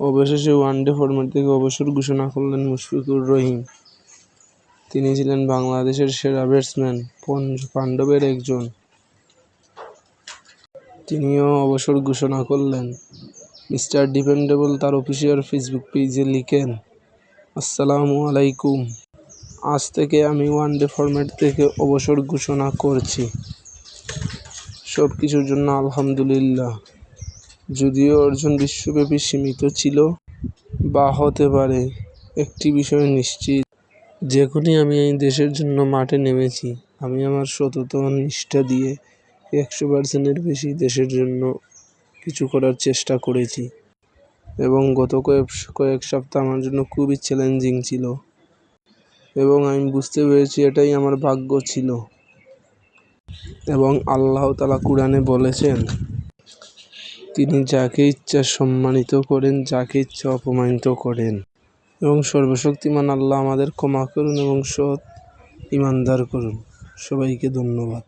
অবশেষে one day format থেকে অবসর ঘোষণা করলেন মুশফিকুর রহিম। তিনি ছিলেন বাংলাদেশের সেরা ব্যাটসম্যান, পাণ্ডবের একজন। তিনিও অবসর ঘোষণা করলেন। মিস্টার ডিপেন্ডেবল তার অফিসিয়াল ফেসবুক পেজে লিখেন, আসসালামু আলাইকুম। আজ থেকে আমি ওয়ানডে ফরম্যাট থেকে অবসর ঘোষণা করছি। সব কিছুর জন্য আলহামদুলিল্লাহ। যদিও অর্জন বিশ্বব্যাপী সীমিত ছিল বা হতে পারে, একটি বিষয় নিশ্চিত, যখনই আমি এই দেশের জন্য মাঠে নেমেছি, আমি আমার সততা ও নিষ্ঠা দিয়ে 100% বেশি দেশের জন্য কিছু করার চেষ্টা করেছি। এবং গত কয়েক সপ্তাহ আমার জন্য খুবই চ্যালেঞ্জিং ছিল এবং আমি বুঝতে পেরেছি এটাই আমার ভাগ্য ছিল। এবং আল্লাহ তাআলা কুরআনে বলেছেন, তিনি যাকে ইচ্ছা সম্মানিত করেন, যাকে ইচ্ছা অপমানিত করেন। এবং সর্বশক্তিমান আল্লাহ আমাদের ক্ষমা করুন এবং সৎ ঈমানদার করুন। সবাইকে ধন্যবাদ।